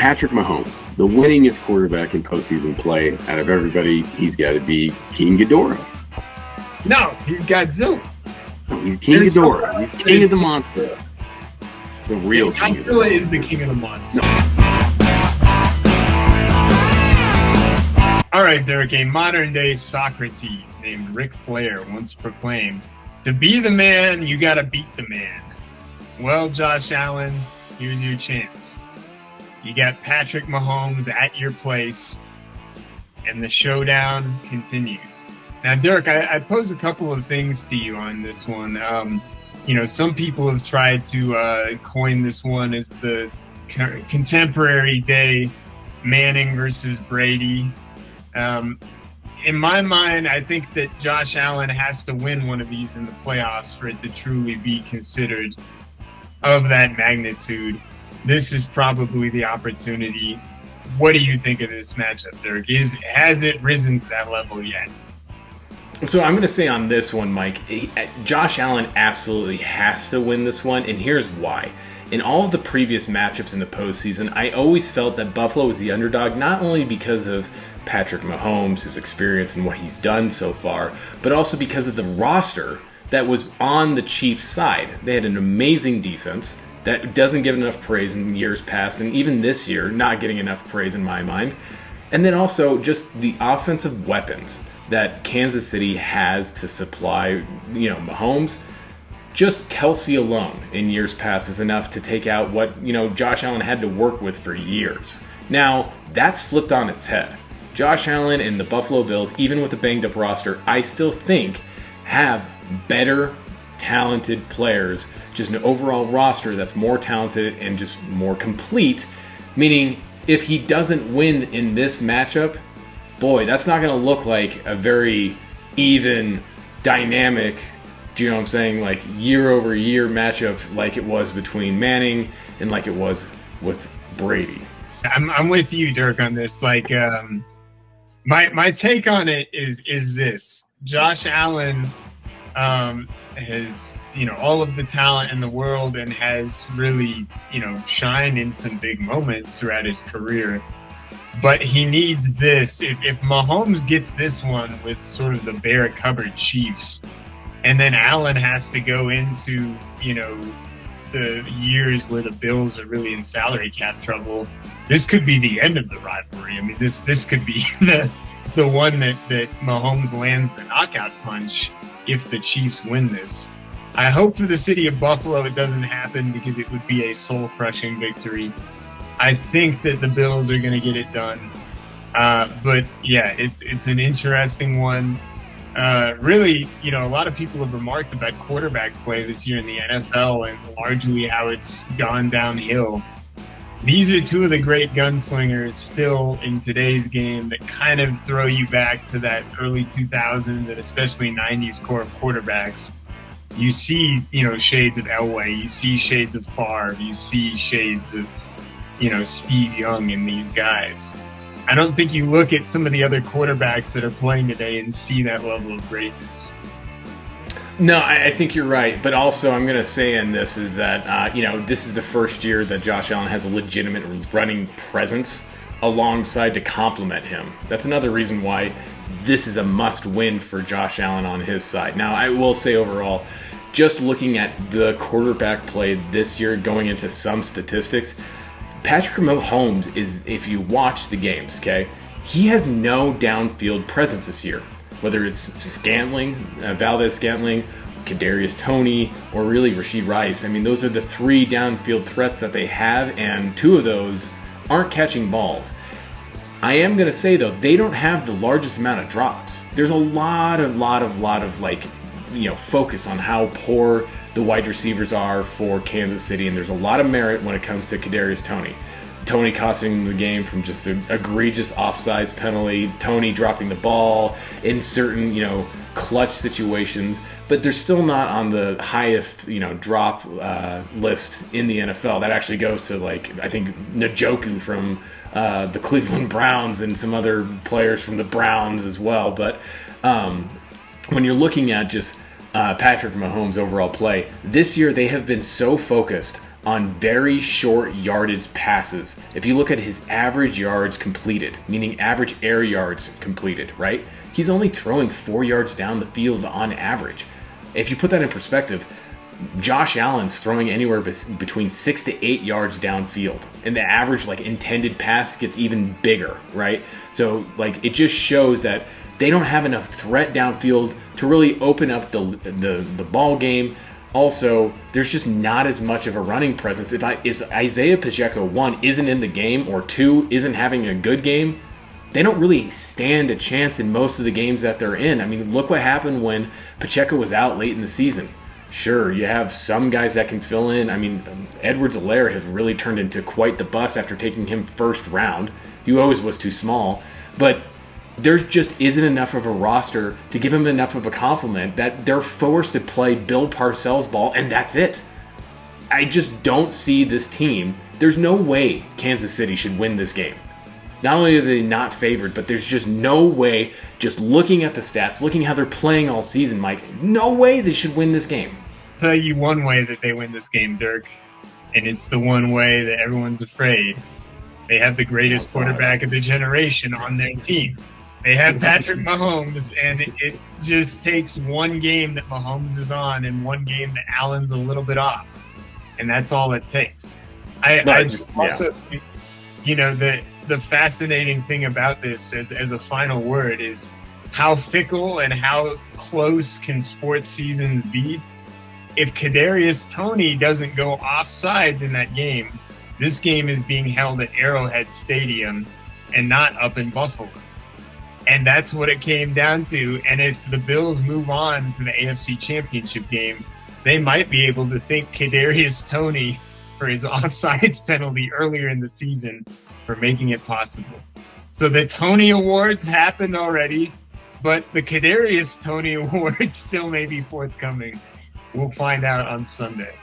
Patrick Mahomes, the winningest quarterback in postseason play out of everybody, he's got to be King Gidorah. No, he's Godzilla. No, he's King Gidorah. He's king of the monsters. The real king. Godzilla is the king of the monsters. No. All right, Derek, a modern-day Socrates named Ric Flair once proclaimed, "To be the man, you got to beat the man." Well, Josh Allen, here's your chance. You got Patrick Mahomes at your place, and the showdown continues. Now, Derek, I pose a couple of things to you on this one. Some people have tried to coin this one as the contemporary day Manning versus Brady. In my mind, I think that Josh Allen has to win one of these in the playoffs for it to truly be considered of that magnitude. This is probably the opportunity. What do you think of this matchup, Derek? Has it risen to that level yet? So I'm going to say on this one, Mike, Josh Allen absolutely has to win this one, and here's why. In all of the previous matchups in the postseason, I always felt that Buffalo was the underdog, not only because of Patrick Mahomes, his experience and what he's done so far, but also because of the roster that was on the Chiefs' side. They had an amazing defense that doesn't get enough praise in years past, and even this year, not getting enough praise in my mind. And then also just the offensive weapons that Kansas City has to supply, Mahomes. Just Kelsey alone in years past is enough to take out what, Josh Allen had to work with for years. Now, that's flipped on its head. Josh Allen and the Buffalo Bills, even with a banged-up roster, I still think have better, talented players, just an overall roster that's more talented and just more complete, meaning if he doesn't win in this matchup, boy, that's not going to look like a very even, dynamic, do you know what I'm saying, like year-over-year matchup like it was between Manning and like it was with Brady. I'm with you, Dirk, on this. Like, my take on it is this: Josh Allen has all of the talent in the world and has really shined in some big moments throughout his career. But he needs this. If Mahomes gets this one with sort of the bare cupboard Chiefs, and then Allen has to go into the years where the Bills are really in salary cap trouble, this could be the end of the rivalry. I mean, this could be the one that Mahomes lands the knockout punch if the Chiefs win this. I hope for the city of Buffalo it doesn't happen, because it would be a soul-crushing victory. I think that the Bills are going to get it done. But yeah, it's an interesting one. Really, a lot of people have remarked about quarterback play this year in the NFL and largely how it's gone downhill. These are two of the great gunslingers still in today's game that kind of throw you back to that early 2000s and especially 90s core of quarterbacks. You see, shades of Elway, you see shades of Favre, you see shades of, Steve Young in these guys. I don't think you look at some of the other quarterbacks that are playing today and see that level of greatness. No, I think you're right. But also I'm going to say in this is that, this is the first year that Josh Allen has a legitimate running presence alongside to complement him. That's another reason why this is a must-win for Josh Allen on his side. Now, I will say overall, just looking at the quarterback play this year, going into some statistics, Patrick Mahomes is, if you watch the games, okay, he has no downfield presence this year. Whether it's Valdez-Scantling, Kadarius Toney, or really Rashee Rice. I mean, those are the three downfield threats that they have, and two of those aren't catching balls. I am going to say, though, they don't have the largest amount of drops. There's a lot of focus on how poor the wide receivers are for Kansas City, and there's a lot of merit when it comes to Kadarius Toney. Toney costing the game from just an egregious offsides penalty, Toney dropping the ball in certain, clutch situations, but they're still not on the highest, drop list in the NFL. That actually goes to, I think Njoku from the Cleveland Browns and some other players from the Browns as well. But when you're looking at just Patrick Mahomes' overall play, this year they have been so focused on very short yardage passes. If you look at his average yards completed, meaning average air yards completed, right? He's only throwing 4 yards down the field on average. If you put that in perspective, Josh Allen's throwing anywhere between 6 to 8 yards downfield, and the average intended pass gets even bigger, right? So it just shows that they don't have enough threat downfield to really open up the ball game. Also, there's just not as much of a running presence. If Isaiah Pacheco, 1, isn't in the game, or 2, isn't having a good game, they don't really stand a chance in most of the games that they're in. I mean, look what happened when Pacheco was out late in the season. Sure, you have some guys that can fill in. I mean, Edwards-Helaire has really turned into quite the bust after taking him first round. He always was too small. But there just isn't enough of a roster to give him enough of a compliment that they're forced to play Bill Parcells ball, and that's it. I just don't see this team. There's no way Kansas City should win this game. Not only are they not favored, but there's just no way, just looking at the stats, looking how they're playing all season, Mike, no way they should win this game. I'll tell you one way that they win this game, Dirk, and it's the one way that everyone's afraid. They have the greatest quarterback of the generation on their team. They have Patrick Mahomes, and it just takes one game that Mahomes is on and one game that Allen's a little bit off, and that's all it takes. The fascinating thing about this as a final word is how fickle and how close can sports seasons be. If Kadarius Toney doesn't go offsides in that game, this game is being held at Arrowhead Stadium and not up in Buffalo. And that's what it came down to. And if the Bills move on to the AFC Championship game, they might be able to thank Kadarius Toney for his offsides penalty earlier in the season for making it possible. So the Toney Awards happened already, but the Kadarius Toney Award still may be forthcoming. We'll find out on Sunday.